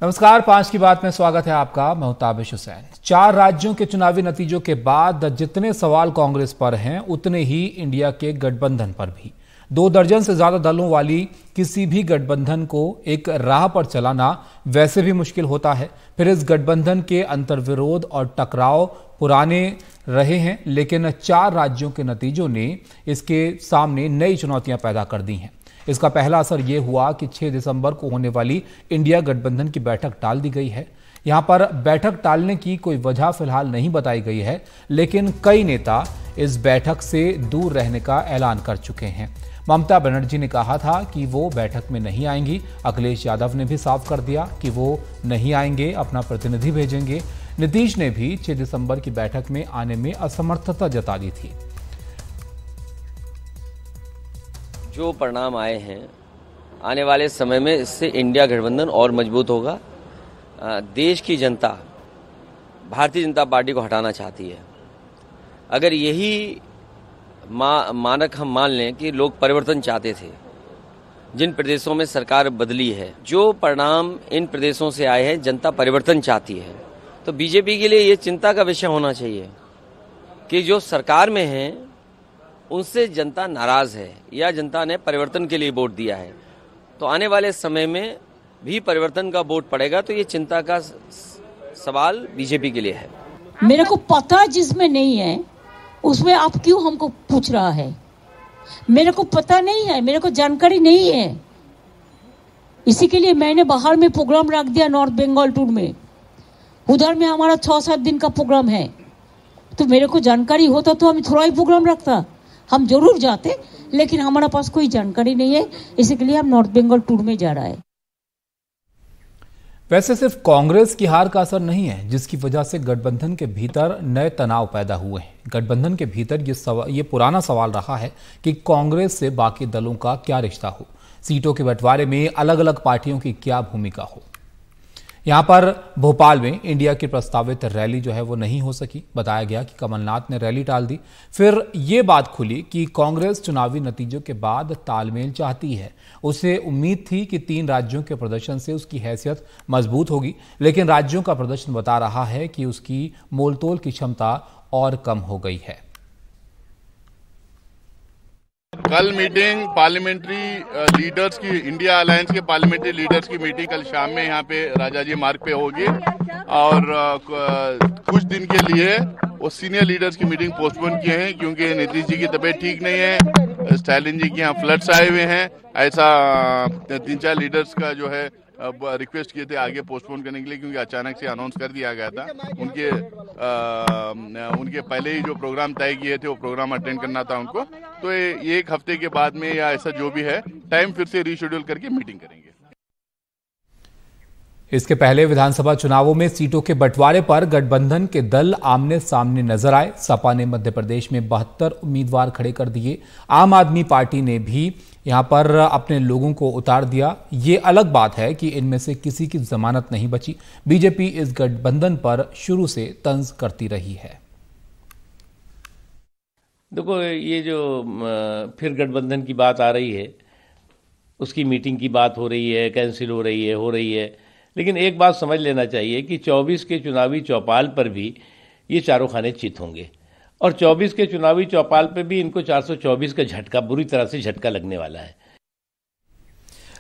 नमस्कार, 5 की बात में स्वागत है आपका। मैं हूं ताबिश हुसैन। 4 राज्यों के चुनावी नतीजों के बाद जितने सवाल कांग्रेस पर हैं उतने ही इंडिया के गठबंधन पर भी। 2 दर्जन से ज्यादा दलों वाली किसी भी गठबंधन को एक राह पर चलाना वैसे भी मुश्किल होता है। फिर इस गठबंधन के अंतर्विरोध और टकराव पुराने रहे हैं, लेकिन 4 राज्यों के नतीजों ने इसके सामने नई चुनौतियां पैदा कर दी हैं। इसका पहला असर यह हुआ कि 6 दिसंबर को होने वाली इंडिया गठबंधन की बैठक टाल दी गई है। यहां पर बैठक टालने की कोई वजह फिलहाल नहीं बताई गई है, लेकिन कई नेता इस बैठक से दूर रहने का ऐलान कर चुके हैं। ममता बनर्जी ने कहा था कि वो बैठक में नहीं आएंगी। अखिलेश यादव ने भी साफ कर दिया कि वो नहीं आएंगे, अपना प्रतिनिधि भेजेंगे। नीतीश ने भी 6 दिसंबर की बैठक में आने में असमर्थता जता दी थी। जो परिणाम आए हैं, आने वाले समय में इससे इंडिया गठबंधन और मजबूत होगा। देश की जनता भारतीय जनता पार्टी को हटाना चाहती है। अगर यही मानक हम मान लें कि लोग परिवर्तन चाहते थे, जिन प्रदेशों में सरकार बदली है, जो परिणाम इन प्रदेशों से आए हैं, जनता परिवर्तन चाहती है, तो बीजेपी के लिए ये चिंता का विषय होना चाहिए कि जो सरकार में है उनसे जनता नाराज है या जनता ने परिवर्तन के लिए वोट दिया है। तो आने वाले समय में भी परिवर्तन का वोट पड़ेगा, तो ये चिंता का सवाल बीजेपी के लिए है। मेरे को पता जिसमें नहीं है उसमें आप क्यों हमको पूछ रहा है? मेरे को पता नहीं है, मेरे को जानकारी नहीं है। इसी के लिए मैंने बाहर में प्रोग्राम रख दिया, नॉर्थ बंगाल टूर में। उधर में हमारा 6-7 दिन का प्रोग्राम है। तो मेरे को जानकारी होता तो हम थोड़ा ही प्रोग्राम रखता, हम जरूर जाते, लेकिन हमारे पास कोई जानकारी नहीं है, इसी के लिए हम नॉर्थ बंगाल टूर में जा रहा है। वैसे सिर्फ कांग्रेस की हार का असर नहीं है जिसकी वजह से गठबंधन के भीतर नए तनाव पैदा हुए हैं। गठबंधन के भीतर ये पुराना सवाल रहा है कि कांग्रेस से बाकी दलों का क्या रिश्ता हो, सीटों के बंटवारे में अलग अलग पार्टियों की क्या भूमिका हो। यहां पर भोपाल में इंडिया की प्रस्तावित रैली जो है वो नहीं हो सकी। बताया गया कि कमलनाथ ने रैली टाल दी। फिर ये बात खुली कि कांग्रेस चुनावी नतीजों के बाद तालमेल चाहती है। उसे उम्मीद थी कि 3 राज्यों के प्रदर्शन से उसकी हैसियत मजबूत होगी, लेकिन राज्यों का प्रदर्शन बता रहा है कि उसकी मोलतोल की क्षमता और कम हो गई है। कल मीटिंग पार्लियामेंट्री लीडर्स की, इंडिया अलायंस के पार्लियामेंट्री लीडर्स की मीटिंग कल शाम में यहाँ पे राजाजी मार्ग पे होगी, और कुछ दिन के लिए वो सीनियर लीडर्स की मीटिंग पोस्टपोन किए हैं क्योंकि नीतीश जी की तबीयत ठीक नहीं है, स्टालिन जी के यहाँ फ्लड्स आए हुए हैं। ऐसा 3-4 लीडर्स का जो है रिक्वेस्ट किए थे आगे पोस्टपोन करने के लिए, क्योंकि अचानक से अनाउंस कर दिया गया था। उनके पहले ही जो प्रोग्राम तय किए थे वो प्रोग्राम अटेंड करना था उनको। तो ये 1 हफ्ते के बाद में या ऐसा जो भी है टाइम फिर से रीशेड्यूल करके मीटिंग करेंगे। इसके पहले विधानसभा चुनावों में सीटों के बंटवारे पर गठबंधन के दल आमने सामने नजर आए। सपा ने मध्य प्रदेश में 72 उम्मीदवार खड़े कर दिए। आम आदमी पार्टी ने भी यहां पर अपने लोगों को उतार दिया। ये अलग बात है कि इनमें से किसी की जमानत नहीं बची। बीजेपी इस गठबंधन पर शुरू से तंज करती रही है। देखो, ये जो फिर गठबंधन की बात आ रही है, उसकी मीटिंग की बात हो रही है, कैंसिल हो रही है, लेकिन एक बात समझ लेना चाहिए कि 24 के चुनावी चौपाल पर भी ये चारों खाने चित होंगे, और 24 के चुनावी चौपाल पर भी इनको 424 का झटका, बुरी तरह से झटका लगने वाला है।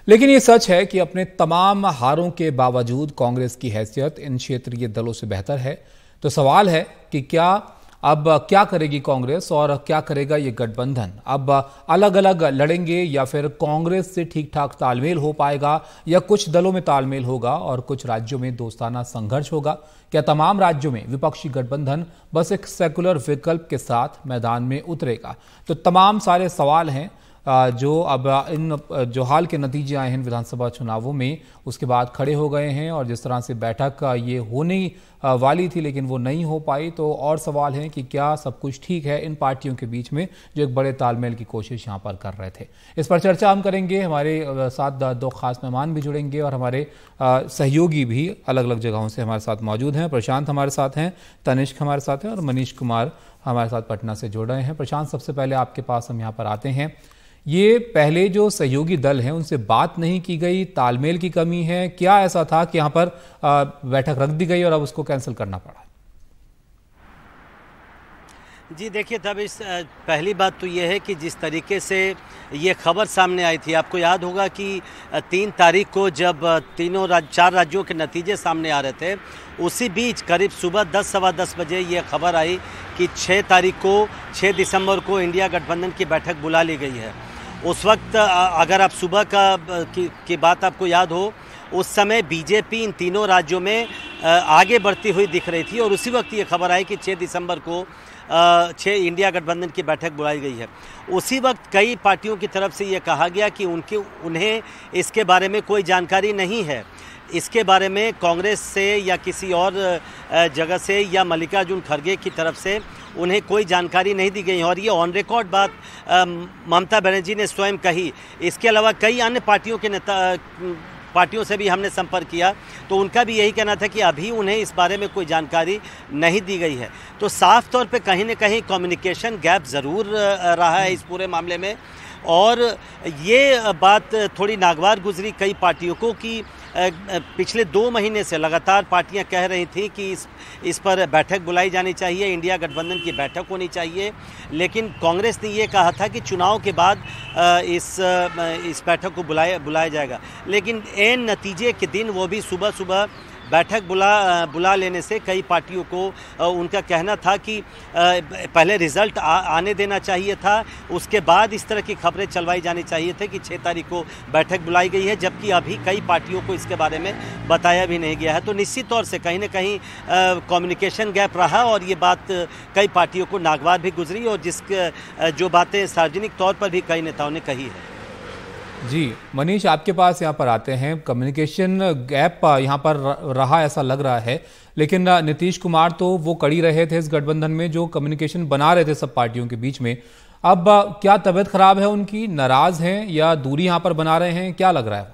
लेकिन ये सच है कि अपने तमाम हारों के बावजूद कांग्रेस की हैसियत इन क्षेत्रीय दलों से बेहतर है। तो सवाल है कि क्या करेगी कांग्रेस और क्या करेगा ये गठबंधन? अब अलग अलग लड़ेंगे या फिर कांग्रेस से ठीक ठाक तालमेल हो पाएगा, या कुछ दलों में तालमेल होगा और कुछ राज्यों में दोस्ताना संघर्ष होगा? क्या तमाम राज्यों में विपक्षी गठबंधन बस एक सेकुलर विकल्प के साथ मैदान में उतरेगा? तो तमाम सारे सवाल हैं जो अब जो हाल के नतीजे आए हैं विधानसभा चुनावों में, उसके बाद खड़े हो गए हैं। और जिस तरह से बैठक ये होने वाली थी लेकिन वो नहीं हो पाई, तो और सवाल है कि क्या सब कुछ ठीक है इन पार्टियों के बीच में जो एक बड़े तालमेल की कोशिश यहाँ पर कर रहे थे। इस पर चर्चा हम करेंगे। हमारे साथ 2 खास मेहमान भी जुड़ेंगे और हमारे सहयोगी भी अलग अलग जगहों से हमारे साथ मौजूद हैं। प्रशांत हमारे साथ हैं, तनिष्क हमारे साथ हैं और मनीष कुमार हमारे साथ पटना से जुड़ रहे हैं। प्रशांत, सबसे पहले आपके पास हम यहाँ पर आते हैं। ये पहले जो सहयोगी दल हैं उनसे बात नहीं की गई, तालमेल की कमी है, क्या ऐसा था कि यहाँ पर बैठक रख दी गई और अब उसको कैंसिल करना पड़ा? जी देखिए, तब इस पहली बात तो ये है कि जिस तरीके से ये खबर सामने आई थी, आपको याद होगा कि 3 तारीख को जब 4 राज्यों के नतीजे सामने आ रहे थे, उसी बीच करीब सुबह 10 सवा 10 बजे ये खबर आई कि 6 दिसंबर को इंडिया गठबंधन की बैठक बुला ली गई है। उस वक्त अगर आप सुबह की बात आपको याद हो, उस समय बीजेपी इन तीनों राज्यों में आगे बढ़ती हुई दिख रही थी और उसी वक्त ये खबर आई कि 6 दिसंबर को 6 इंडिया गठबंधन की बैठक बुलाई गई है। उसी वक्त कई पार्टियों की तरफ से ये कहा गया कि उन्हें इसके बारे में कोई जानकारी नहीं है। इसके बारे में कांग्रेस से या किसी और जगह से या मल्लिकार्जुन खड़गे की तरफ से उन्हें कोई जानकारी नहीं दी गई और ये ऑन रिकॉर्ड बात ममता बनर्जी ने स्वयं कही। इसके अलावा कई अन्य पार्टियों से भी हमने संपर्क किया तो उनका भी यही कहना था कि अभी उन्हें इस बारे में कोई जानकारी नहीं दी गई है। तो साफ तौर पे कहीं न कहीं कम्युनिकेशन गैप ज़रूर रहा है इस पूरे मामले में और ये बात थोड़ी नागवार गुजरी कई पार्टियों को कि पिछले 2 महीने से लगातार पार्टियां कह रही थी कि इस पर बैठक बुलाई जानी चाहिए, इंडिया गठबंधन की बैठक होनी चाहिए, लेकिन कांग्रेस ने ये कहा था कि चुनाव के बाद इस बैठक को बुलाया जाएगा। लेकिन एन नतीजे के दिन वो भी सुबह सुबह बैठक बुला लेने से कई पार्टियों को उनका कहना था कि पहले रिजल्ट आने देना चाहिए था, उसके बाद इस तरह की खबरें चलवाई जानी चाहिए थे कि 6 तारीख को बैठक बुलाई गई है, जबकि अभी कई पार्टियों को इसके बारे में बताया भी नहीं गया है। तो निश्चित तौर से कहीं न कहीं कम्युनिकेशन गैप रहा और ये बात कई पार्टियों को नागवार भी गुजरी और जो बातें सार्वजनिक तौर पर भी कई नेताओं ने कही है। जी मनीष, आपके पास यहाँ पर आते हैं। कम्युनिकेशन गैप यहाँ पर रहा ऐसा लग रहा है, लेकिन नीतीश कुमार तो वो कड़ी रहे थे इस गठबंधन में जो कम्युनिकेशन बना रहे थे सब पार्टियों के बीच में। अब क्या तबीयत खराब है उनकी, नाराज हैं या दूरी यहाँ पर बना रहे हैं, क्या लग रहा है?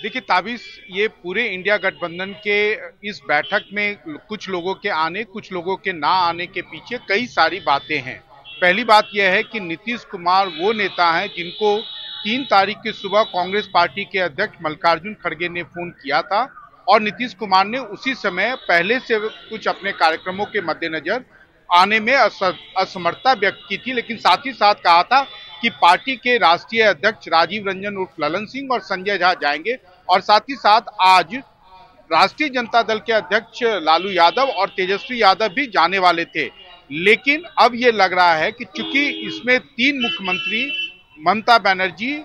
देखिए ताबिश, ये पूरे इंडिया गठबंधन के इस बैठक में कुछ लोगों के आने कुछ लोगों के ना आने के पीछे कई सारी बातें हैं। पहली बात यह है कि नीतीश कुमार वो नेता हैं जिनको 3 तारीख की सुबह कांग्रेस पार्टी के अध्यक्ष मल्लिकार्जुन खड़गे ने फोन किया था और नीतीश कुमार ने उसी समय पहले से कुछ अपने कार्यक्रमों के मद्देनजर आने में असमर्थता व्यक्त की थी, लेकिन साथ ही साथ कहा था कि पार्टी के राष्ट्रीय अध्यक्ष राजीव रंजन उर्फ ललन सिंह और संजय झा जाएंगे और साथ ही साथ आज राष्ट्रीय जनता दल के अध्यक्ष लालू यादव और तेजस्वी यादव भी जाने वाले थे। लेकिन अब ये लग रहा है कि चूंकि इसमें 3 मुख्यमंत्री ममता बनर्जी,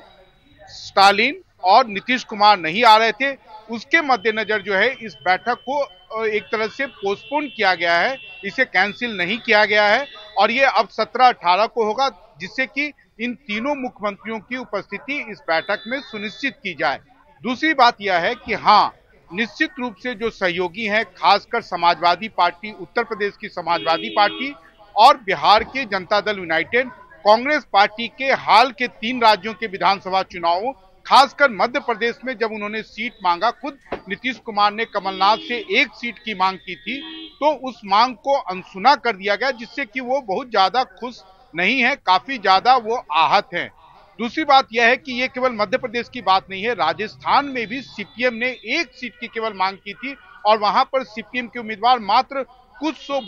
स्टालिन और नीतीश कुमार नहीं आ रहे थे, उसके मद्देनजर जो है इस बैठक को एक तरह से पोस्टपोन किया गया है, इसे कैंसिल नहीं किया गया है और ये अब 17-18 को होगा, जिससे कि इन तीनों मुख्यमंत्रियों की उपस्थिति इस बैठक में सुनिश्चित की जाए। दूसरी बात यह है कि हाँ, निश्चित रूप से जो सहयोगी हैं, खासकर समाजवादी पार्टी, उत्तर प्रदेश की समाजवादी पार्टी और बिहार के जनता दल यूनाइटेड, कांग्रेस पार्टी के हाल के 3 राज्यों के विधानसभा चुनावों, खासकर मध्य प्रदेश में जब उन्होंने सीट मांगा, खुद नीतीश कुमार ने कमलनाथ से 1 सीट की मांग की थी, तो उस मांग को अनसुना कर दिया गया, जिससे कि वो बहुत ज्यादा खुश नहीं है, काफी ज्यादा वो आहत हैं। दूसरी बात यह है कि ये केवल मध्य प्रदेश की बात नहीं है, राजस्थान में भी सीपीएम ने 1 सीट की केवल मांग की थी और वहां पर सीपीएम के उम्मीदवार मात्र कुछ 100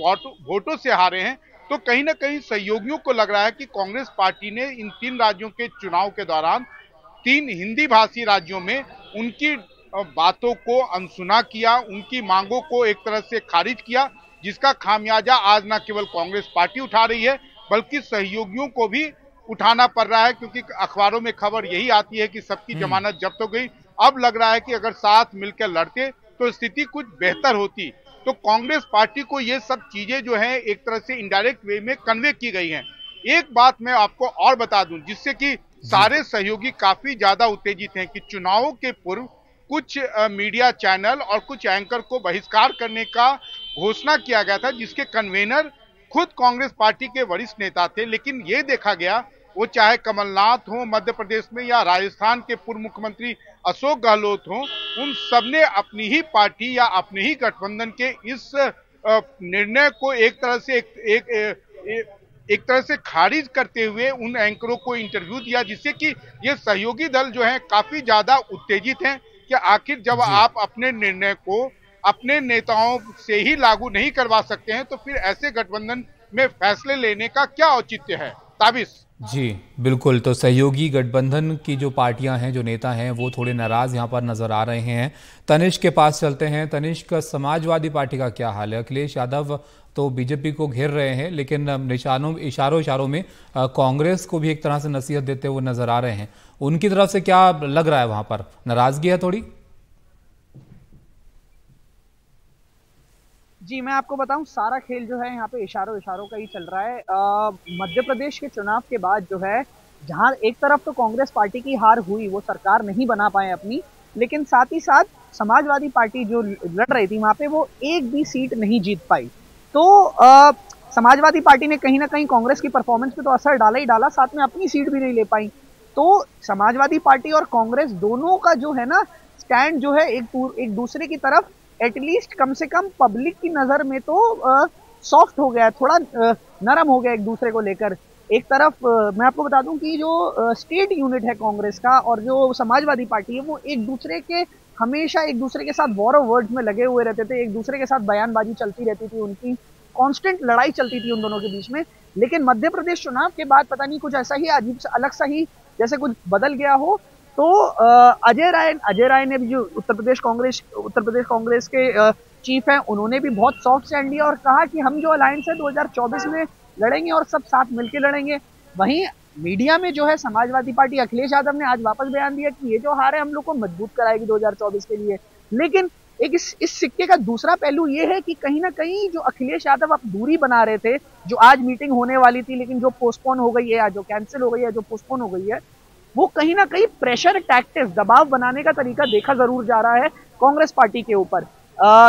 वोटों से हारे हैं। तो कहीं ना कहीं सहयोगियों को लग रहा है कि कांग्रेस पार्टी ने इन 3 राज्यों के चुनाव के दौरान 3 हिंदी भाषी राज्यों में उनकी बातों को अनसुना किया, उनकी मांगों को एक तरह से खारिज किया, जिसका खामियाजा आज न केवल कांग्रेस पार्टी उठा रही है बल्कि सहयोगियों को भी उठाना पड़ रहा है, क्योंकि अखबारों में खबर यही आती है कि सबकी जमानत जब्त हो गई। अब लग रहा है कि अगर साथ मिलकर लड़ते तो स्थिति कुछ बेहतर होती। तो कांग्रेस पार्टी को ये सब चीजें जो है एक तरह से इनडायरेक्ट वे में कन्वे की गई हैं। एक बात मैं आपको और बता दूं जिससे कि सारे सहयोगी काफी ज्यादा उत्तेजित हैं कि चुनावों के पूर्व कुछ मीडिया चैनल और कुछ एंकर को बहिष्कार करने का घोषणा किया गया था, जिसके कन्वेनर खुद कांग्रेस पार्टी के वरिष्ठ नेता थे। लेकिन ये देखा गया, वो चाहे कमलनाथ हो मध्य प्रदेश में या राजस्थान के पूर्व मुख्यमंत्री अशोक गहलोत हो, उन सबने अपनी ही पार्टी या अपने ही गठबंधन के इस निर्णय को एक तरह से एक तरह से खारिज करते हुए उन एंकरों को इंटरव्यू दिया, जिससे कि ये सहयोगी दल जो है काफी ज्यादा उत्तेजित हैं कि आखिर जब आप अपने निर्णय को अपने नेताओं से ही लागू नहीं करवा सकते हैं तो फिर ऐसे गठबंधन में फैसले लेने का क्या औचित्य है। ताबिश जी बिल्कुल। तो सहयोगी गठबंधन की जो पार्टियां हैं, जो नेता हैं, वो थोड़े नाराज यहां पर नजर आ रहे हैं। तनिष्क के पास चलते हैं। तनिष्क, समाजवादी पार्टी का क्या हाल है? अखिलेश यादव तो बीजेपी को घेर रहे हैं, लेकिन इशारों में कांग्रेस को भी एक तरह से नसीहत देते हुए नजर आ रहे हैं। उनकी तरफ से क्या लग रहा है? वहां पर नाराजगी है थोड़ी? जी, मैं आपको बताऊं, सारा खेल जो है यहाँ पे इशारों का ही चल रहा है। मध्य प्रदेश के चुनाव के बाद जो है, जहां एक तरफ तो कांग्रेस पार्टी की हार हुई, वो सरकार नहीं बना पाए अपनी, लेकिन साथ ही साथ समाजवादी पार्टी जो लड़ रही थी वहां पे वो एक भी सीट नहीं जीत पाई। तो समाजवादी पार्टी ने कहीं ना कहीं कांग्रेस की परफॉर्मेंस पे तो असर डाला ही डाला, साथ में अपनी सीट भी नहीं ले पाई। तो समाजवादी पार्टी और कांग्रेस दोनों का जो है ना स्टैंड जो है एक दूसरे की तरफ एटलीस्ट कम से कम पब्लिक की नजर में तो सॉफ्ट हो गया है, थोड़ा नरम हो गया एक दूसरे को लेकर। एक तरफ मैं आपको बता दूं कि जो स्टेट यूनिट है कांग्रेस का और जो समाजवादी पार्टी है, वो एक दूसरे के हमेशा एक दूसरे के साथ वॉर ऑफ वर्ड्स में लगे हुए रहते थे, एक दूसरे के साथ बयानबाजी चलती रहती थी, उनकी कांस्टेंट लड़ाई चलती थी उन दोनों के बीच में। लेकिन मध्य प्रदेश चुनाव के बाद पता नहीं कुछ ऐसा ही अजीब सा अलग सा ही जैसे कुछ बदल गया हो। तो अजय राय ने भी, जो उत्तर प्रदेश कांग्रेस के चीफ हैं, उन्होंने भी बहुत सॉफ्ट स्टैंड लिया और कहा कि हम जो अलायंस है 2024 में लड़ेंगे और सब साथ मिलकर लड़ेंगे। वहीं मीडिया में जो है समाजवादी पार्टी अखिलेश यादव ने आज वापस बयान दिया कि ये जो हार है हम लोग को मजबूत कराएगी 2024 के लिए। लेकिन एक इस सिक्के का दूसरा पहलू ये है कि कहीं ना कहीं जो अखिलेश यादव अब दूरी बना रहे थे, जो आज मीटिंग होने वाली थी लेकिन जो पोस्टपोन हो गई है या जो कैंसिल हो गई है, जो पोस्टपोन हो गई है, वो कहीं ना कहीं प्रेशर टैक्टिक्स, दबाव बनाने का तरीका देखा जरूर जा रहा है कांग्रेस पार्टी के ऊपर।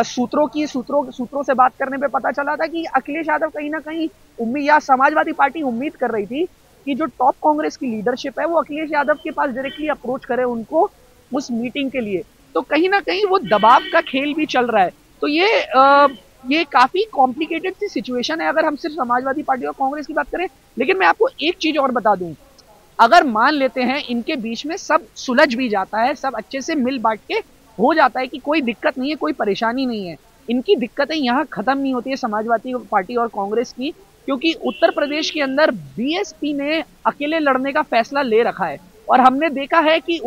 सूत्रों से बात करने पे पता चला था कि अखिलेश यादव कहीं ना कहीं उम्मीद, या समाजवादी पार्टी उम्मीद कर रही थी कि जो टॉप कांग्रेस की लीडरशिप है वो अखिलेश यादव के पास डायरेक्टली अप्रोच करे उनको उस मीटिंग के लिए। तो कहीं ना कहीं वो दबाव का खेल भी चल रहा है। तो ये काफी कॉम्प्लिकेटेड सी सिचुएशन है अगर हम सिर्फ समाजवादी पार्टी और कांग्रेस की बात करें। लेकिन मैं आपको एक चीज और बता दूं, अगर मान लेते हैं इनके बीच में सब सुलझ भी जाता है, सब अच्छे से मिल बांट के हो जाता है कि कोई दिक्कत नहीं है, कोई परेशानी नहीं है, इनकी दिक्कतें यहाँ खत्म नहीं होती है समाजवादी पार्टी और कांग्रेस की, क्योंकि उत्तर प्रदेश के अंदर बीएसपी ने अकेले लड़ने का फैसला ले रखा है। और हमने देखा है कि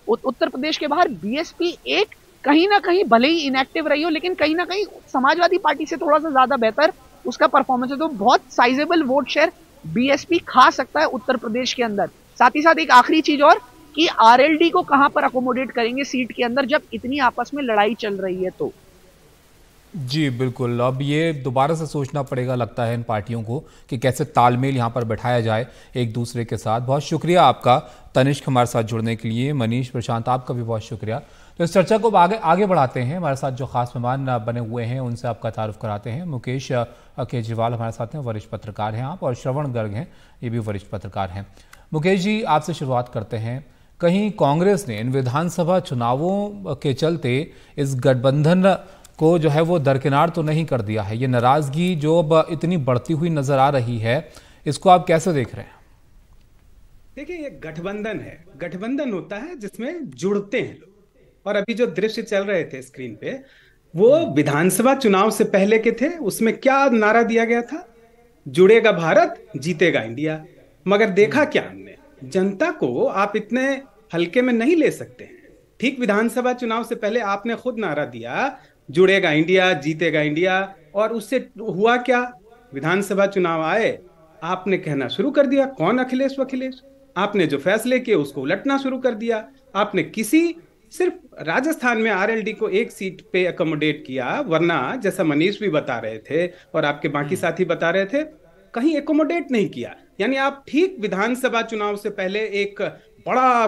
उत्तर प्रदेश के बाहर बीएसपी एक कहीं ना कहीं भले ही इनएक्टिव रही हो, लेकिन कहीं ना कहीं समाजवादी पार्टी से थोड़ा सा ज्यादा बेहतर उसका परफॉर्मेंस है। तो बहुत साइजेबल वोट शेयर बीएसपी खा सकता है उत्तर प्रदेश के अंदर। साथ ही साथ एक आखिरी चीज और कि आरएलडी को कहां पर अकोमोडेट करेंगे सीट के अंदर जब इतनी आपस में लड़ाई चल रही है। तो जी बिल्कुल, अब ये दोबारा से सोचना पड़ेगा लगता है इन पार्टियों को कि कैसे तालमेल यहाँ पर बैठाया जाए एक दूसरे के साथ। बहुत शुक्रिया आपका तनिष्क हमारे साथ जुड़ने के लिए। मनीष, प्रशांत, आपका भी बहुत शुक्रिया। तो इस चर्चा को आगे बढ़ाते हैं। हमारे साथ जो खास मेहमान बने हुए हैं उनसे आपका तारुफ कराते हैं। मुकेश केजरीवाल हमारे साथ हैं, वरिष्ठ पत्रकार हैं आप, और श्रवण गर्ग हैं, ये भी वरिष्ठ पत्रकार हैं। मुकेश जी, आपसे शुरुआत करते हैं। कहीं कांग्रेस ने इन विधानसभा चुनावों के चलते इस गठबंधन को जो है वो दरकिनार तो नहीं कर दिया है? ये नाराजगी जो अब इतनी बढ़ती हुई नजर आ रही है, इसको आप कैसे देख रहे हैं? देखिए, ये गठबंधन है, गठबंधन होता है जिसमें जुड़ते हैं लोग। और अभी जो दृश्य चल रहे थे स्क्रीन पे, वो विधानसभा चुनाव से पहले के थे। उसमें क्या नारा दिया गया था? जुड़ेगा भारत, जीतेगा इंडिया। मगर देखा क्या हमने, जनता को आप इतने हल्के में नहीं ले सकते हैं। ठीक विधानसभा चुनाव से पहले आपने खुद नारा दिया, जुड़ेगा इंडिया, जीतेगा इंडिया, और उससे हुआ क्या? विधानसभा चुनाव आए, आपने कहना शुरू कर दिया कौन अखिलेश वखिलेश। आपने जो फैसले किए उसको उलटना शुरू कर दिया। आपने सिर्फ राजस्थान में आरएलडी को एक सीट पे अकोमोडेट किया, वरना जैसा मनीष भी बता रहे थे और आपके बाकी साथी बता रहे थे, कहीं एकोमोडेट नहीं किया। यानी आप ठीक विधानसभा चुनाव से पहले एक बड़ा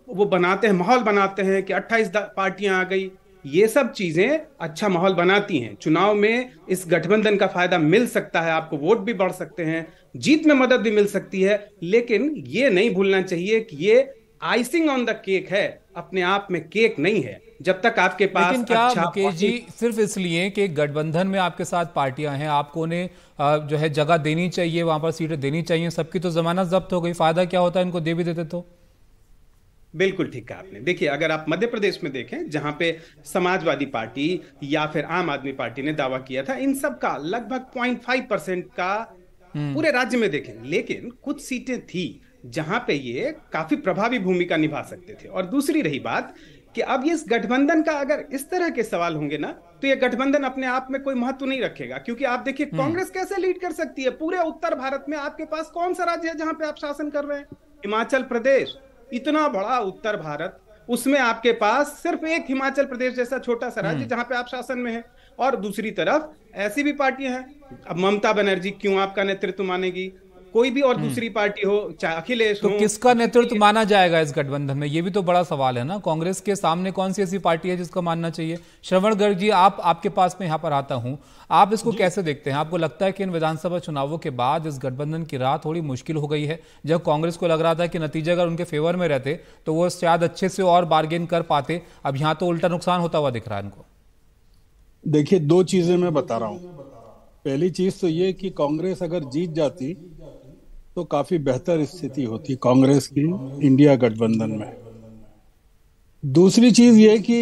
वो बनाते हैं, माहौल बनाते हैं कि 28 पार्टियां आ गई। ये सब चीजें अच्छा माहौल बनाती हैं। चुनाव में इस गठबंधन का फायदा मिल सकता है, आपको वोट भी बढ़ सकते हैं, जीत में मदद भी मिल सकती है, लेकिन ये नहीं भूलना चाहिए कि ये आइसिंग ऑन द केक है, अपने आप में केक नहीं है। जब तक आपके पास लेकिन क्या अच्छा मुकेश जी सिर्फ इसलिए कि गठबंधन में आपके साथ पार्टियां हैं, आपको उन्हें जो है जगह देनी चाहिए, वहां पर सीटें देनी चाहिए, सबकी तो जमानत जब्त हो गई, फायदा क्या होता है इनको दे भी देते तो? बिल्कुल ठीक कहा आपने। देखिए, अगर आप मध्य प्रदेश में देखें, जहां पे समाजवादी पार्टी या फिर आम आदमी पार्टी ने दावा किया था, इन सब का लगभग 0.5% का पूरे राज्य में देखें, लेकिन कुछ सीटें थी जहां पे ये काफी प्रभावी भूमिका निभा सकते थे। और दूसरी रही बात कि अब इस गठबंधन का अगर इस तरह के सवाल होंगे ना, तो ये गठबंधन अपने आप में कोई महत्व नहीं रखेगा, क्योंकि आप देखिए कांग्रेस कैसे लीड कर सकती है। पूरे उत्तर भारत में आपके पास कौन सा राज्य है जहां पे आप शासन कर रहे हैं? हिमाचल प्रदेश, इतना बड़ा उत्तर भारत, उसमें आपके पास सिर्फ एक हिमाचल प्रदेश जैसा छोटा सा राज्य जहां पे आप शासन में है। और दूसरी तरफ ऐसी भी पार्टियां हैं, अब ममता बनर्जी क्यों आपका नेतृत्व मानेगी? कोई भी और दूसरी पार्टी हो, चाहे अखिलेश तो हो, किसका नेतृत्व माना जाएगा इस गठबंधन में, ये भी तो बड़ा सवाल है ना। कांग्रेस के सामने कौन सी ऐसी पार्टी है जिसका मानना चाहिए? श्रवण गर्ग जी, आपके पास में यहां पर आता हूं, आप इसको कैसे देखते हैं? आपको लगता है कि इन विधानसभा चुनावों के बाद इस गठबंधन की राह थोड़ी मुश्किल हो गई है? जब कांग्रेस को लग रहा था कि नतीजे अगर उनके फेवर में रहते तो वो शायद अच्छे से और बार्गेन कर पाते, अब यहां तो उल्टा नुकसान होता हुआ दिख रहा है इनको। देखिए, दो चीजें मैं बता रहा हूं। पहली चीज तो ये कि कांग्रेस अगर जीत जाती तो काफी बेहतर स्थिति होती कांग्रेस की इंडिया गठबंधन में। दूसरी चीज ये कि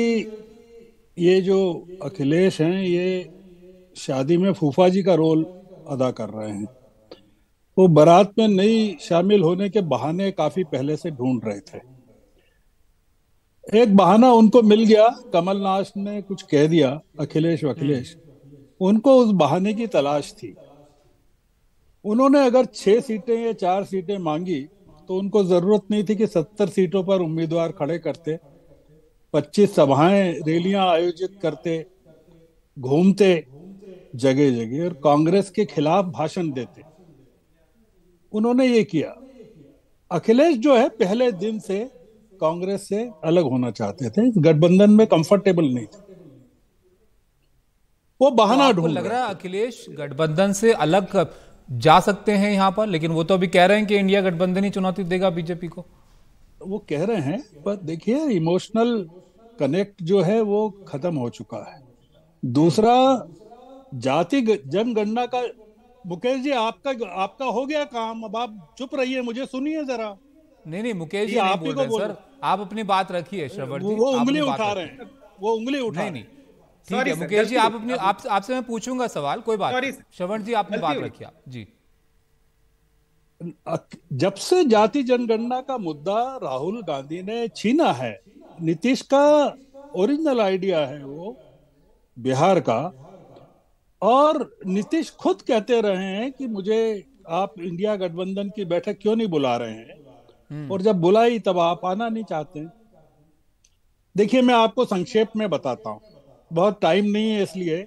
ये जो अखिलेश हैं, ये शादी में फूफा जी का रोल अदा कर रहे हैं। वो बारात में नहीं शामिल होने के बहाने काफी पहले से ढूंढ रहे थे। एक बहाना उनको मिल गया, कमलनाथ ने कुछ कह दिया, अखिलेश उनको उस बहाने की तलाश थी। उन्होंने अगर 6 सीटें या 4 सीटें मांगी तो उनको जरूरत नहीं थी कि 70 सीटों पर उम्मीदवार खड़े करते, 25 सभाएं रैलियां आयोजित करते, घूमते जगह जगह और कांग्रेस के खिलाफ भाषण देते। उन्होंने ये किया। अखिलेश जो है पहले दिन से कांग्रेस से अलग होना चाहते थे, इस गठबंधन में कंफर्टेबल नहीं थे, वो बहाना ढूंढ लग रहा है अखिलेश गठबंधन से अलग जा सकते हैं यहां पर, लेकिन वो तो अभी कह रहे हैं कि इंडिया गठबंधन ही चुनौती देगा बीजेपी को। वो कह रहे हैं, पर देखिए इमोशनल कनेक्ट जो है वो खत्म हो चुका है। दूसरा, जाति जनगणना का, मुकेश जी आपका हो गया काम, अब आप चुप रहिए, मुझे सुनिए जरा। नहीं मुकेश जी नहीं बोल रहे सर, आप अपनी बात रखिए। श्रवण जी वो उंगली उठा रहे हैं, वो उंगली उठा नहीं। ठीक है मुकेश जी, आप अपनी आपसे मैं पूछूंगा सवाल, कोई बात नहीं। श्रवण जी आपने बात रखी आप जी। जब से जाति जनगणना का मुद्दा राहुल गांधी ने छीना है, नीतीश का ओरिजिनल आइडिया है वो बिहार का, और नीतीश खुद कहते रहे हैं कि मुझे आप इंडिया गठबंधन की बैठक क्यों नहीं बुला रहे हैं, और जब बुलाई तब आप आना नहीं चाहते। देखिए, मैं आपको संक्षेप में बताता हूं, बहुत टाइम नहीं है इसलिए।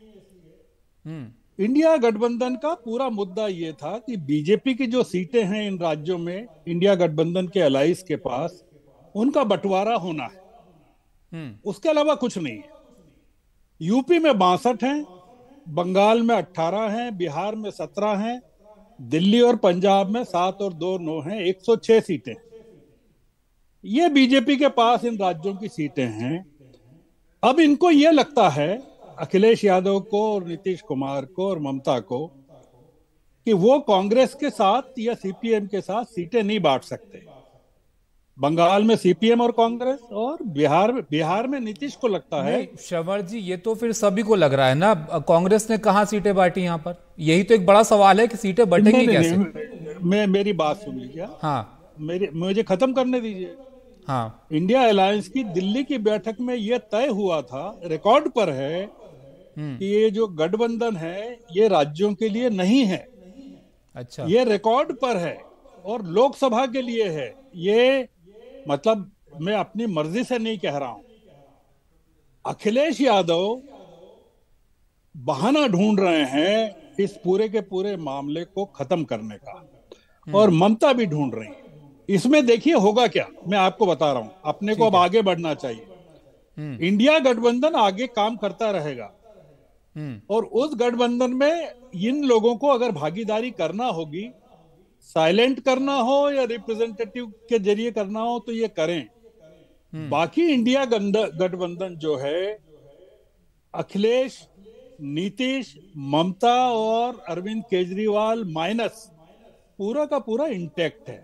इंडिया गठबंधन का पूरा मुद्दा ये था कि बीजेपी की जो सीटें हैं इन राज्यों में इंडिया गठबंधन के अलायंस के पास, उनका बंटवारा होना है, उसके अलावा कुछ नहीं है। यूपी में 62 हैं, बंगाल में 18 हैं, बिहार में 17 हैं, दिल्ली और पंजाब में 7 और 2 9 हैं, 106 सीटें। ये बीजेपी के पास इन राज्यों की सीटें हैं। अब इनको ये लगता है, अखिलेश यादव को और नीतीश कुमार को और ममता को, कि वो कांग्रेस के साथ या सीपीएम के साथ सीटें नहीं बांट सकते। बंगाल में सीपीएम और कांग्रेस, और बिहार में नीतीश को लगता है। श्रवण जी, ये तो फिर सभी को लग रहा है ना, कांग्रेस ने कहां सीटें बांटी यहां पर? यही तो एक बड़ा सवाल है कि सीटें बटेंगी कैसे। मेरी बात सुन लीजिए। हाँ, मुझे खत्म करने दीजिए। हाँ, इंडिया अलायंस की दिल्ली की बैठक में यह तय हुआ था, रिकॉर्ड पर है, कि ये जो गठबंधन है ये राज्यों के लिए नहीं है। अच्छा, ये रिकॉर्ड पर है और लोकसभा के लिए है। ये मतलब मैं अपनी मर्जी से नहीं कह रहा हूं। अखिलेश यादव बहाना ढूंढ रहे हैं इस पूरे के पूरे मामले को खत्म करने का, और ममता भी ढूंढ रही है। इसमें देखिए होगा क्या, मैं आपको बता रहा हूं। अपने को अब आगे बढ़ना चाहिए। इंडिया गठबंधन आगे काम करता रहेगा, और उस गठबंधन में इन लोगों को अगर भागीदारी करना होगी, साइलेंट करना हो या रिप्रेजेंटेटिव के जरिए करना हो तो ये करें। बाकी इंडिया गठबंधन जो है, अखिलेश, नीतीश, ममता और अरविंद केजरीवाल माइनस, पूरा का पूरा इंटैक्ट है,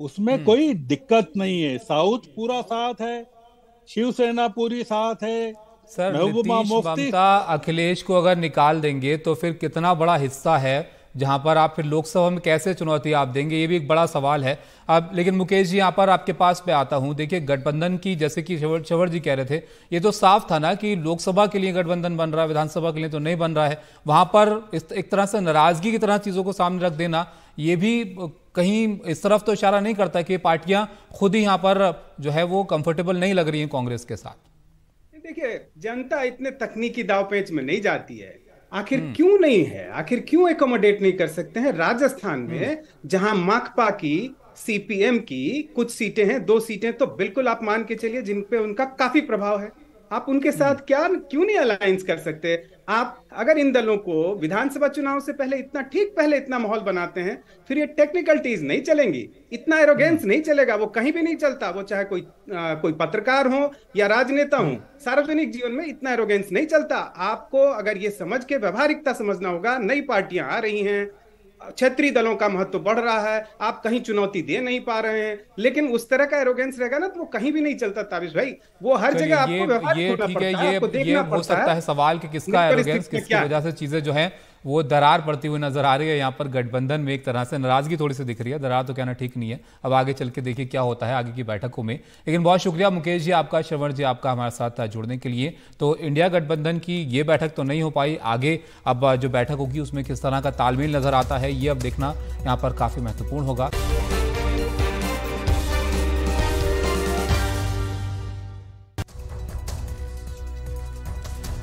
उसमें कोई दिक्कत नहीं है। साउथ पूरा साथ है, शिवसेना पूरी साथ है। सर, महबूबा नीतीश, मुफ्ती, ममता, अखिलेश को अगर निकाल देंगे तो फिर कितना बड़ा हिस्सा है जहां पर आप फिर लोकसभा में कैसे चुनौती आप देंगे, ये भी एक बड़ा सवाल है। अब लेकिन मुकेश जी, यहाँ पर आपके पास पे आता हूं। देखिए, गठबंधन की, जैसे कि शवर जी कह रहे थे, ये तो साफ था ना कि लोकसभा के लिए गठबंधन बन रहा है, विधानसभा के लिए तो नहीं बन रहा है। वहां पर एक तरह से नाराजगी की तरह चीजों को सामने रख देना, ये भी कहीं इस तरफ तो इशारा नहीं करता कि पार्टियां खुद ही यहाँ पर जो है वो कंफर्टेबल नहीं लग रही हैं कांग्रेस के साथ। देखिए, जनता इतने तकनीकी दावपेच में नहीं जाती है। आखिर क्यों नहीं है, आखिर क्यों एकोमोडेट नहीं कर सकते हैं? राजस्थान में जहां माकपा की, सीपीएम की कुछ सीटें हैं, 2 सीटें तो बिल्कुल आप मान के चलिए जिन पे उनका काफी प्रभाव है। आप उनके साथ क्यों नहीं अलायंस कर सकते? आप अगर इन दलों को विधानसभा चुनाव से पहले इतना माहौल बनाते हैं, फिर ये टेक्निकलिटीज नहीं चलेंगी, इतना एरोगेंस नहीं चलेगा, वो कहीं भी नहीं चलता। वो चाहे कोई पत्रकार हो या राजनेता हो, सार्वजनिक जीवन में इतना एरोगेंस नहीं चलता। आपको अगर ये समझ के व्यवहारिकता समझना होगा। नई पार्टियां आ रही हैं, क्षेत्रीय दलों का महत्व बढ़ रहा है, आप कहीं चुनौती दे नहीं पा रहे हैं, लेकिन उस तरह का एरोगेंस रहेगा ना तो वो कहीं भी नहीं चलता ताबिश भाई। वो हर जगह आपको व्यवहारिक होना पड़ता है, आपको देखना पड़ता है। हो सकता है सवाल कि किसका एरोगेंस, किसकी वजह से चीजें जो है वो दरार पड़ती हुई नजर आ रही है। यहाँ पर गठबंधन में एक तरह से नाराजगी थोड़ी सी दिख रही है। दरार तो कहना ठीक नहीं है, अब आगे चल के देखिए क्या होता है आगे की बैठकों में। लेकिन बहुत शुक्रिया मुकेश जी आपका, श्रवण जी आपका हमारे साथ जुड़ने के लिए। तो इंडिया गठबंधन की ये बैठक तो नहीं हो पाई, आगे अब जो बैठक होगी उसमें किस तरह का तालमेल नजर आता है, ये अब देखना यहाँ पर काफी महत्वपूर्ण होगा।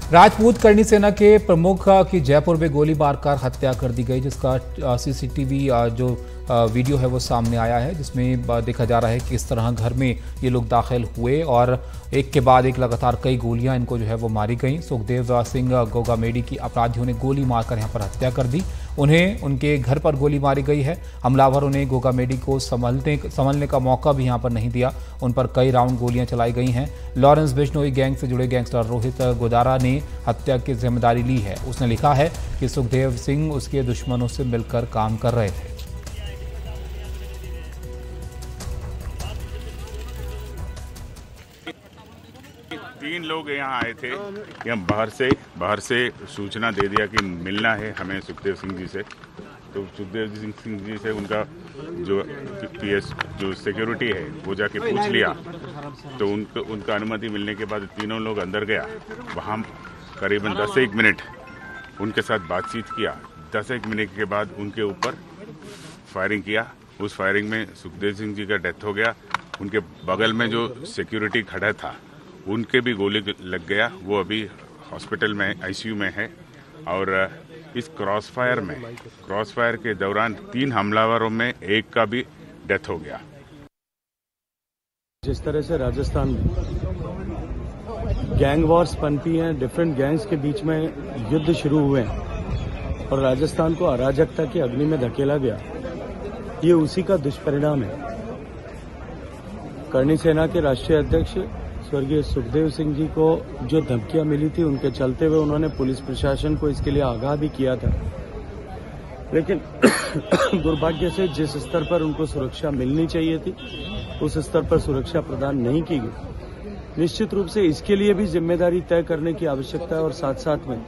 राजपूत करनी सेना के प्रमुख की जयपुर में गोली मारकर हत्या कर दी गई, जिसका सीसीटीवी जो वीडियो है वो सामने आया है, जिसमें देखा जा रहा है कि किस तरह घर में ये लोग दाखिल हुए और एक के बाद एक लगातार कई गोलियां इनको जो है वो मारी गई। सुखदेव सिंह गोगामेडी की अपराधियों ने गोली मारकर यहाँ पर हत्या कर दी। उन्हें उनके घर पर गोली मारी गई है। हमलावरों ने गोगामेडी को संभलने का मौका भी यहाँ पर नहीं दिया। उन पर कई राउंड गोलियां चलाई गई हैं। लॉरेंस बिश्नोई गैंग से जुड़े गैंगस्टर रोहित गोदारा ने हत्या की जिम्मेदारी ली है। उसने लिखा है कि सुखदेव सिंह उसके दुश्मनों से मिलकर काम कर रहे थे। तीन लोग यहाँ आए थे, यहाँ बाहर से सूचना दे दिया कि मिलना है हमें सुखदेव सिंह जी से। तो सुखदेव सिंह जी से उनका जो पीएस जो सिक्योरिटी है वो जाके पूछ लिया, तो उनका अनुमति मिलने के बाद तीनों लोग अंदर गया। वहाँ करीबन 10-1 मिनट उनके साथ बातचीत किया। 10-1 मिनट के बाद उनके ऊपर फायरिंग किया। उस फायरिंग में सुखदेव सिंह जी का डेथ हो गया। उनके बगल में जो सिक्योरिटी खड़ा था उनके भी गोली लग गया। वो अभी हॉस्पिटल में आईसीयू में है। और इस क्रॉसफायर के दौरान 3 हमलावरों में एक का भी डेथ हो गया। जिस तरह से राजस्थान में गैंग वॉर्स पनपी हैं, डिफरेंट गैंग्स के बीच में युद्ध शुरू हुए हैं और राजस्थान को अराजकता की अग्नि में धकेला गया, ये उसी का दुष्परिणाम है। करनी सेना के राष्ट्रीय अध्यक्ष स्वर्गीय सुखदेव सिंह जी को जो धमकियां मिली थी, उनके चलते हुए उन्होंने पुलिस प्रशासन को इसके लिए आगाह भी किया था, लेकिन दुर्भाग्य से जिस स्तर पर उनको सुरक्षा मिलनी चाहिए थी उस स्तर पर सुरक्षा प्रदान नहीं की गई। निश्चित रूप से इसके लिए भी जिम्मेदारी तय करने की आवश्यकता है और साथ साथ में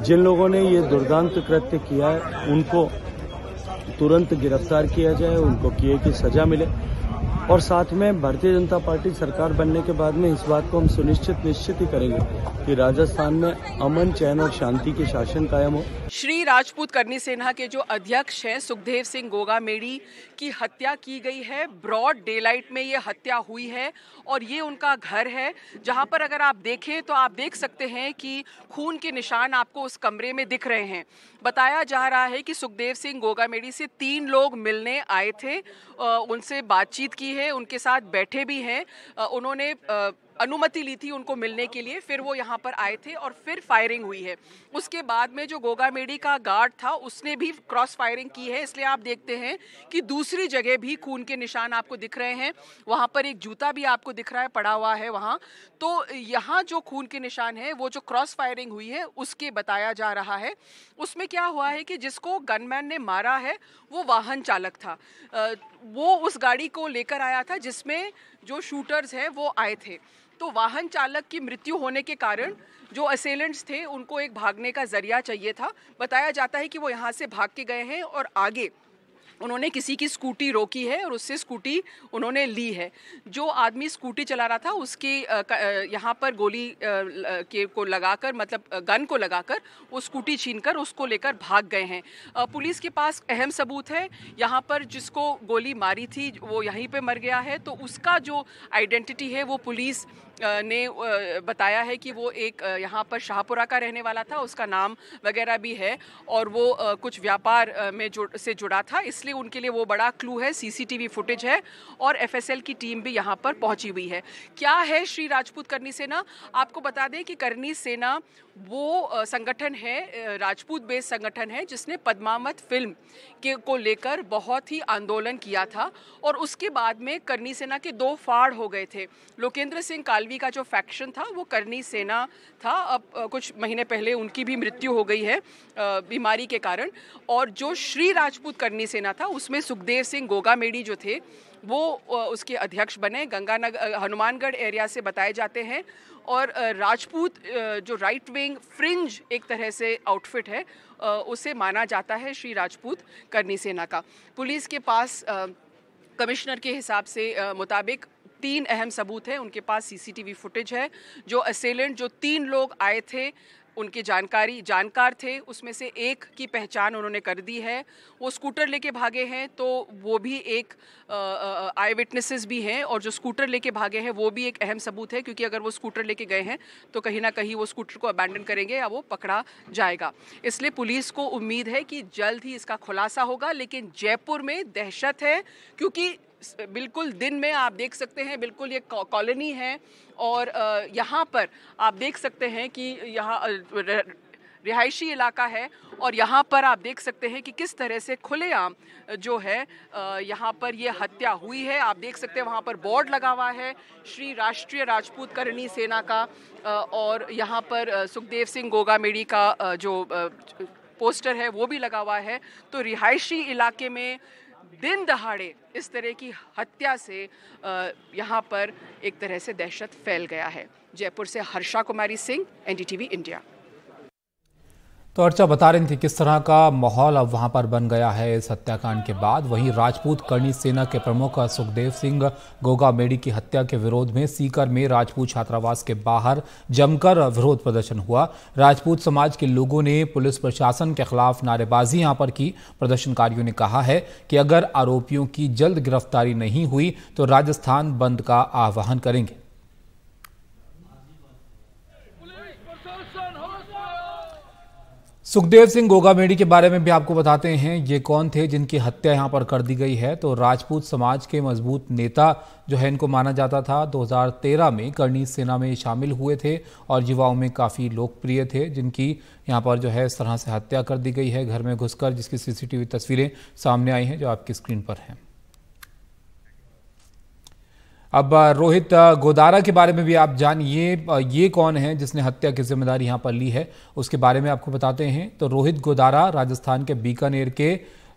जिन लोगों ने ये दुर्दांत कृत्य किया है उनको तुरंत गिरफ्तार किया जाए, उनको किए की सजा मिले। और साथ में भारतीय जनता पार्टी सरकार बनने के बाद में इस बात को हम निश्चित ही करेंगे कि राजस्थान में अमन, चैन और शांति के शासन कायम हो। श्री राजपूत करनी सेना के जो अध्यक्ष हैं सुखदेव सिंह गोगामेडी की हत्या की गई है। ब्रॉड डेलाइट में ये हत्या हुई है और ये उनका घर है, जहां पर अगर आप देखें तो आप देख सकते हैं कि खून के निशान आपको उस कमरे में दिख रहे हैं। बताया जा रहा है कि सुखदेव सिंह गोगामेडी से 3 लोग मिलने आए थे, उनसे बातचीत की है, उनके साथ बैठे भी हैं। उन्होंने अनुमति ली थी उनको मिलने के लिए, फिर वो यहाँ पर आए थे और फिर फायरिंग हुई है। उसके बाद में जो गोगामेडी का गार्ड था उसने भी क्रॉस फायरिंग की है, इसलिए आप देखते हैं कि दूसरी जगह भी खून के निशान आपको दिख रहे हैं। वहाँ पर एक जूता भी आपको दिख रहा है पड़ा हुआ है वहाँ। तो यहाँ जो खून के निशान है वो जो क्रॉस फायरिंग हुई है उसके बताया जा रहा है। उसमें क्या हुआ है कि जिसको गनमैन ने मारा है वो वाहन चालक था, वो उस गाड़ी को लेकर आया था जिसमें जो शूटर्स हैं वो आए थे। तो वाहन चालक की मृत्यु होने के कारण जो असेलेंट्स थे उनको एक भागने का जरिया चाहिए था। बताया जाता है कि वो यहाँ से भाग के गए हैं और आगे उन्होंने किसी की स्कूटी रोकी है और उससे स्कूटी उन्होंने ली है। जो आदमी स्कूटी चला रहा था उसकी यहाँ पर गोली को लगाकर, मतलब गन को लगाकर वो स्कूटी छीनकर उसको लेकर भाग गए हैं। पुलिस के पास अहम सबूत है। यहाँ पर जिसको गोली मारी थी वो यहीं पे मर गया है, तो उसका जो आइडेंटिटी है वो पुलिस ने बताया है कि वो एक यहाँ पर शाहपुरा का रहने वाला था, उसका नाम वगैरह भी है और वो कुछ व्यापार में से जुड़ा था, इसलिए उनके लिए वो बड़ा क्लू है। सीसीटीवी फुटेज है और एफएसएल की टीम भी यहाँ पर पहुंची हुई है। क्या है श्री राजपूत करनी सेना? आपको बता दें कि करनी सेना वो संगठन है, राजपूत बेस्ड संगठन है, जिसने पद्मावत फिल्म को लेकर बहुत ही आंदोलन किया था और उसके बाद में करनी सेना के दो फाड़ हो गए थे। लोकेंद्र सिंह कालवी का जो फैक्शन था वो करनी सेना था। अब कुछ महीने पहले उनकी भी मृत्यु हो गई है बीमारी के कारण। और जो श्री राजपूत करनी सेना था उसमें सुखदेव सिंह गोगामेडी जो थे वो उसके अध्यक्ष बने। गंगानगर हनुमानगढ़ एरिया से बताए जाते हैं। और राजपूत जो राइट विंग फ्रिंज एक तरह से आउटफिट है उसे माना जाता है श्री राजपूत करनी सेना का। पुलिस के पास कमिश्नर के हिसाब से मुताबिक 3 अहम सबूत हैं। उनके पास सीसीटीवी फुटेज है। जो असेलेंट, जो 3 लोग आए थे उनके जानकार थे, उसमें से एक की पहचान उन्होंने कर दी है। वो स्कूटर लेके भागे हैं तो वो भी एक आई विटनेसेस भी हैं और जो स्कूटर लेके भागे हैं वो भी एक अहम सबूत है, क्योंकि अगर वो स्कूटर लेके गए हैं तो कहीं ना कहीं वो स्कूटर को अबैंडन करेंगे या वो पकड़ा जाएगा। इसलिए पुलिस को उम्मीद है कि जल्द ही इसका खुलासा होगा। लेकिन जयपुर में दहशत है, क्योंकि बिल्कुल दिन में आप देख सकते हैं बिल्कुल ये कॉलोनी है और यहाँ पर आप देख सकते हैं कि यहाँ रिहायशी इलाका है और यहाँ पर आप देख सकते हैं कि किस तरह से खुलेआम जो है यहाँ पर ये हत्या हुई है। आप देख सकते हैं वहाँ पर बोर्ड लगा हुआ है श्री राष्ट्रीय राजपूत करनी सेना का और यहाँ पर सुखदेव सिंह गोगामेडी का जो पोस्टर है वो भी लगा हुआ है। तो रिहायशी इलाके में दिन दहाड़े इस तरह की हत्या से यहाँ पर एक तरह से दहशत फैल गया है। जयपुर से हर्षा कुमारी सिंह, एनडीटीवी इंडिया। तो अर्चा बता रही थी किस तरह का माहौल अब वहां पर बन गया है इस हत्याकांड के बाद। वहीं राजपूत करनी सेना के प्रमुख सुखदेव सिंह गोगामेडी की हत्या के विरोध में सीकर में राजपूत छात्रावास के बाहर जमकर विरोध प्रदर्शन हुआ। राजपूत समाज के लोगों ने पुलिस प्रशासन के खिलाफ नारेबाजी यहां पर की। प्रदर्शनकारियों ने कहा है कि अगर आरोपियों की जल्द गिरफ्तारी नहीं हुई तो राजस्थान बंद का आह्वान करेंगे। सुखदेव सिंह गोगामेडी के बारे में भी आपको बताते हैं ये कौन थे जिनकी हत्या यहां पर कर दी गई है। तो राजपूत समाज के मजबूत नेता जो है इनको माना जाता था। 2013 में करनी सेना में शामिल हुए थे और युवाओं में काफ़ी लोकप्रिय थे, जिनकी यहां पर जो है इस तरह से हत्या कर दी गई है घर में घुसकर, जिसकी सीसीटीवी तस्वीरें सामने आई हैं जो आपकी स्क्रीन पर हैं। अब रोहित गोदारा के बारे में भी आप जानिए, ये कौन है जिसने हत्या की जिम्मेदारी यहां पर ली है, उसके बारे में आपको बताते हैं। तो रोहित गोदारा राजस्थान के बीकानेर के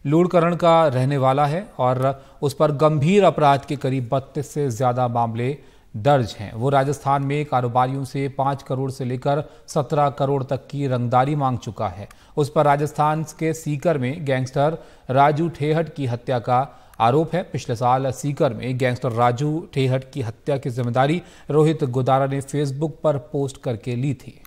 लूड़करण का रहने वाला है और उस पर गंभीर अपराध के करीब 32 से ज्यादा मामले दर्ज हैं। वो राजस्थान में कारोबारियों से 5 करोड़ से लेकर 17 करोड़ तक की रंगदारी मांग चुका है। उस पर राजस्थान के सीकर में गैंगस्टर राजू ठेहट की हत्या का आरोप है। पिछले साल सीकर में गैंगस्टर राजू ठेहट की हत्या की जिम्मेदारी रोहित गोदारा ने फेसबुक पर पोस्ट करके ली थी।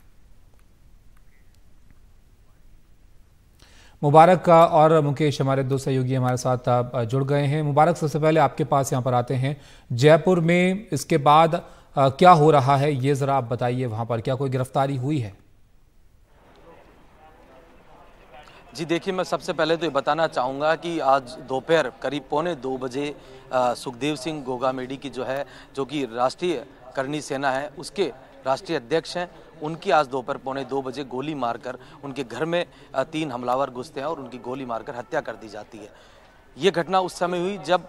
मुबारक और मुकेश हमारे 2 सहयोगी हमारे साथ जुड़ गए हैं। मुबारक, सबसे पहले आपके पास यहां पर आते हैं जयपुर में, इसके बाद क्या हो रहा है ये जरा आप बताइए। वहां पर क्या कोई गिरफ्तारी हुई है? जी देखिए, मैं सबसे पहले तो ये बताना चाहूँगा कि आज दोपहर करीब 1:45 बजे सुखदेव सिंह गोगामेडी की जो कि राष्ट्रीय करनी सेना है उसके राष्ट्रीय अध्यक्ष हैं, उनकी आज दोपहर 1:45 बजे गोली मारकर उनके घर में 3 हमलावर घुसते हैं और उनकी गोली मारकर हत्या कर दी जाती है। ये घटना उस समय हुई जब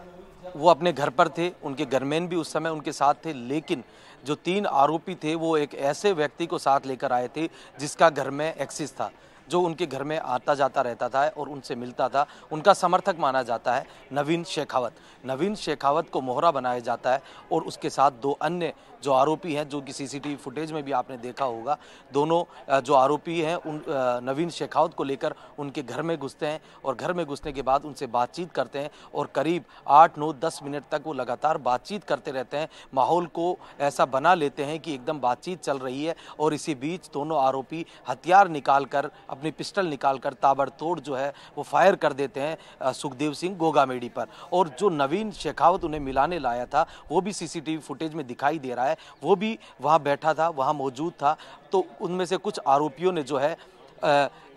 वो अपने घर पर थे, उनके गनमैन भी उस समय उनके साथ थे, लेकिन जो 3 आरोपी थे वो एक ऐसे व्यक्ति को साथ लेकर आए थे जिसका घर में एक्सिस था, जो उनके घर में आता जाता रहता था और उनसे मिलता था। उनका समर्थक माना जाता है नवीन शेखावत। नवीन शेखावत को मोहरा बनाया जाता है और उसके साथ 2 अन्य जो आरोपी हैं, जो कि सीसीटीवी फुटेज में भी आपने देखा होगा, दोनों जो आरोपी हैं उन नवीन शेखावत को लेकर उनके घर में घुसते हैं और घर में घुसने के बाद उनसे बातचीत करते हैं और करीब 8, 9, 10 मिनट तक वो लगातार बातचीत करते रहते हैं। माहौल को ऐसा बना लेते हैं कि एकदम बातचीत चल रही है और इसी बीच दोनों आरोपी हथियार निकालकर, अपनी पिस्टल निकालकर ताबड़तोड़ जो है वो फायर कर देते हैं सुखदेव सिंह गोगामेडी पर। और जो नवीन शेखावत उन्हें मिलाने लाया था वो भी सीसीटीवी फुटेज में दिखाई दे रहा है, वो भी वहाँ बैठा था, वहाँ मौजूद था। तो उनमें से कुछ आरोपियों ने जो है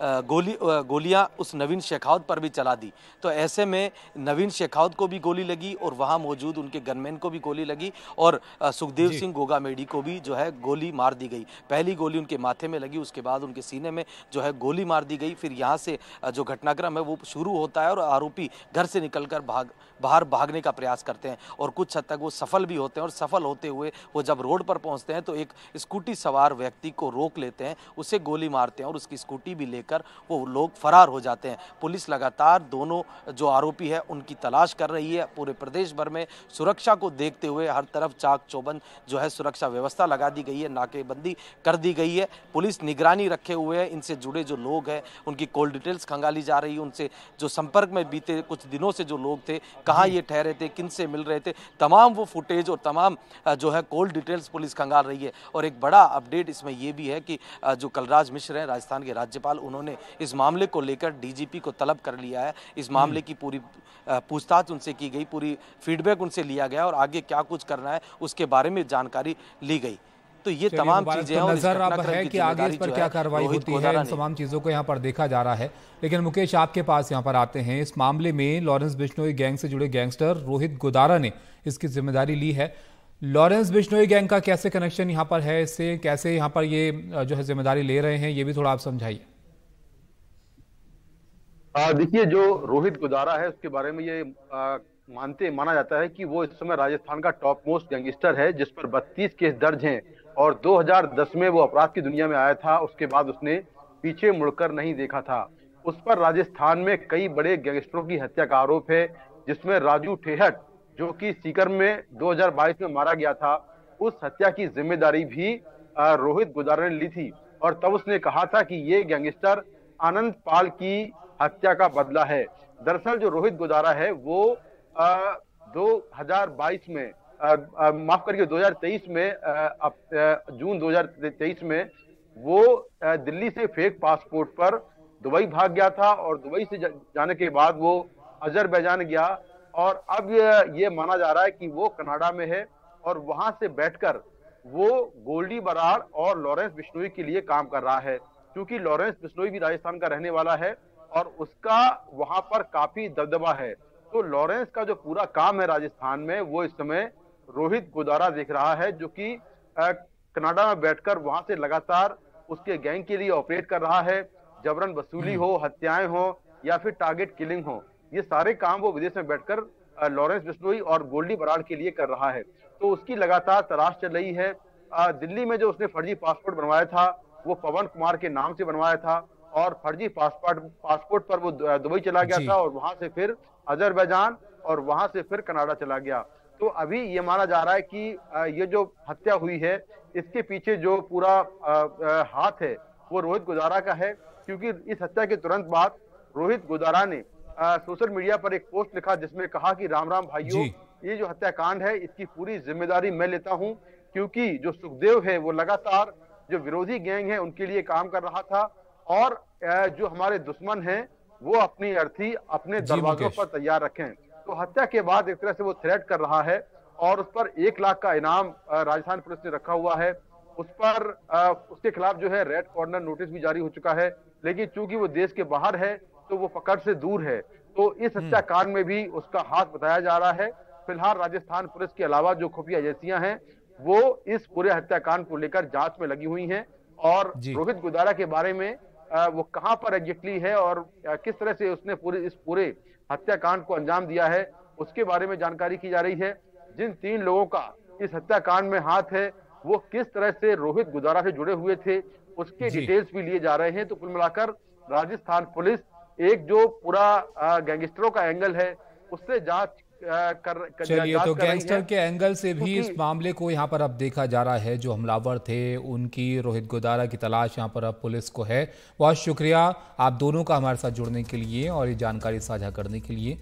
गोलियां उस नवीन शेखावत पर भी चला दी। तो ऐसे में नवीन शेखावत को भी गोली लगी और वहां मौजूद उनके गनमैन को भी गोली लगी और सुखदेव सिंह गोगामेडी को भी जो है गोली मार दी गई। पहली गोली उनके माथे में लगी, उसके बाद उनके सीने में जो है गोली मार दी गई। फिर यहाँ से जो घटनाक्रम है वो शुरू होता है और आरोपी घर से निकलकर बाहर भागने का प्रयास करते हैं और कुछ हद तक वो सफल भी होते हैं। और सफल होते हुए वो जब रोड पर पहुँचते हैं तो एक स्कूटी सवार व्यक्ति को रोक लेते हैं, उसे गोली मारते हैं और उसकी स्कूटी भी लेकर वो लोग फरार हो जाते हैं। पुलिस लगातार दोनों जो आरोपी है उनकी तलाश कर रही है। पूरे प्रदेश भर में सुरक्षा को देखते हुए हर तरफ चाक चौबंद जो है सुरक्षा व्यवस्था लगा दी गई है, नाकेबंदी कर दी गई है। पुलिस निगरानी रखे हुए है। इनसे जुड़े जो लोग हैं उनकी कॉल डिटेल्स खंगाली जा रही है, उनसे जो संपर्क में बीते कुछ दिनों से जो लोग थे, कहाँ ये ठहरे थे, किन से मिल रहे थे, तमाम वो फुटेज और तमाम जो है कॉल डिटेल्स पुलिस खंगाल रही है। और एक बड़ा अपडेट इसमें यह भी है कि जो कलराज मिश्र हैं, राजस्थान के राज्यपाल, उन्होंने इस मामले को लेकर डीजीपी को तलब कर लिया है। इस मामले की पूरी पूछताछ उनसे की गई, पूरी फीडबैक उनसे लिया गया और आगे क्या कुछ करना है उसके बारे में जानकारी ली गई। तो ये तमाम चीजें हैं और नजर अब है कि आगे इस पर क्या कार्रवाई होती है, इन तमाम चीजों को यहाँ पर देखा जा रहा है। लेकिन मुकेश, आपके पास यहाँ पर आते हैं। इस मामले में लॉरेंस बिश्नोई गैंग से जुड़े गैंगस्टर रोहित गोदारा ने इसकी जिम्मेदारी ली है। लॉरेंस बिश्नोई गैंग का कैसे कनेक्शन यहाँ पर है, इससे कैसे यहाँ पर ये जो है जिम्मेदारी ले रहे हैं, ये भी थोड़ा आप समझाइए। देखिए, जो रोहित गोदारा है उसके बारे में ये माना जाता है कि वो इस समय राजस्थान का टॉप मोस्ट गैंगस्टर है, जिस पर 32 केस दर्ज हैं और 2010 में वो अपराध की दुनिया में आया था। उसके बाद उसने पीछे मुड़कर नहीं देखा था। उस पर राजस्थान में कई बड़े गैंगस्टरों की हत्या का आरोप है, जिसमें राजू ठेहट, जो कि सीकर में 2022 में मारा गया था, उस हत्या की जिम्मेदारी भी रोहित गोदारा ने ली थी। और तब उसने कहा था कि ये गैंगस्टर आनंद पाल की हत्या का बदला है। दरअसल जो रोहित गोदारा है वो 2022 में माफ करिए 2023 में जून 2023 में वो दिल्ली से फेक पासपोर्ट पर दुबई भाग गया था और दुबई से जाने के बाद वो अजरबैजान गया और अब ये माना जा रहा है कि वो कनाडा में है और वहां से बैठकर वो गोल्डी बराड़ और लॉरेंस बिश्नोई के लिए काम कर रहा है। क्योंकि लॉरेंस बिश्नोई भी राजस्थान का रहने वाला है और उसका वहां पर काफी दबदबा है। तो लॉरेंस का जो पूरा काम है राजस्थान में वो इस समय रोहित गोदारा देख रहा है, जो कि कनाडा में बैठकर वहां से लगातार उसके गैंग के लिए ऑपरेट कर रहा है। जबरन वसूली हो, हत्याएं हो या फिर टारगेट किलिंग हो, ये सारे काम वो विदेश में बैठकर लॉरेंस बिश्नोई और गोल्डी बराड़ के लिए कर रहा है। तो उसकी लगातार तलाश चल रही है। दिल्ली में जो उसने फर्जी पासपोर्ट बनवाया था वो पवन कुमार के नाम से बनवाया था और फर्जी पासपोर्ट पर वो दुबई चला गया था और वहां से फिर अजरबैजान और वहां से फिर कनाडा चला गया। तो अभी ये माना जा रहा है कि ये जो हत्या हुई है इसके पीछे जो पूरा हाथ है वो रोहित गोदारा का है। क्योंकि इस हत्या के तुरंत बाद रोहित गोदारा ने सोशल मीडिया पर एक पोस्ट लिखा जिसमें कहा कि राम राम भाइयों, ये जो हत्याकांड है इसकी पूरी जिम्मेदारी मैं लेता हूं, क्योंकि जो सुखदेव है वो लगातार जो विरोधी गैंग है उनके लिए काम कर रहा था और जो हमारे दुश्मन हैं वो अपनी अर्थी अपने दरवाजों पर तैयार रखें। तो हत्या के बाद एक तरह से वो थ्रेट कर रहा है और उस पर 1 लाख का इनाम राजस्थान पुलिस ने रखा हुआ है। उस पर उसके खिलाफ जो है रेड कॉर्नर नोटिस भी जारी हो चुका है। लेकिन चूंकि वो देश के बाहर है तो वो पकड़ से दूर है। तो इस हत्याकांड में भी उसका हाथ बताया जा रहा है। फिलहाल राजस्थान पुलिस के अलावा जो खुफिया एजेंसियां हैं वो इस पूरे हत्याकांड को लेकर जांच में लगी हुई हैं और रोहित गुदारा के बारे में वो कहां पर एग्जैक्टली है और किस तरह से उसने इस पूरे हत्याकांड को अंजाम दिया है उसके बारे में जानकारी की जा रही है। जिन 3 लोगों का इस हत्याकांड में हाथ है वो किस तरह से रोहित गुदारा से जुड़े हुए थे उसके डिटेल्स भी लिए जा रहे हैं। तो कुल मिलाकर राजस्थान पुलिस एक जो पूरा गैंगस्टरों का एंगल है उससे जांच चलिए, तो गैंगस्टर के एंगल से भी इस मामले को यहाँ पर अब देखा जा रहा है। जो हमलावर थे उनकी, रोहित गुदारा की तलाश यहाँ पर अब पुलिस को है। बहुत शुक्रिया आप दोनों का हमारे साथ जुड़ने के लिए और ये जानकारी साझा करने के लिए।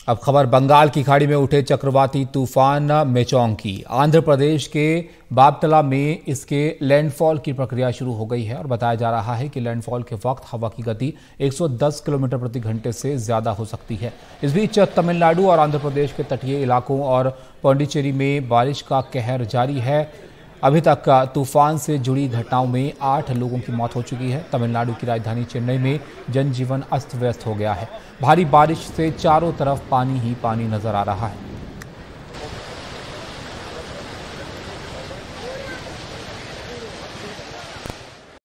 अब खबर बंगाल की खाड़ी में उठे चक्रवाती तूफान मेचोंग की। आंध्र प्रदेश के बाबतला में इसके लैंडफॉल की प्रक्रिया शुरू हो गई है और बताया जा रहा है कि लैंडफॉल के वक्त हवा की गति 110 किलोमीटर प्रति घंटे से ज्यादा हो सकती है। इस बीच तमिलनाडु और आंध्र प्रदेश के तटीय इलाकों और पांडिचेरी में बारिश का कहर जारी है। अभी तक तूफान से जुड़ी घटनाओं में 8 लोगों की मौत हो चुकी है। तमिलनाडु की राजधानी चेन्नई में जनजीवन अस्त व्यस्त हो गया है। भारी बारिश से चारों तरफ पानी ही पानी नजर आ रहा है।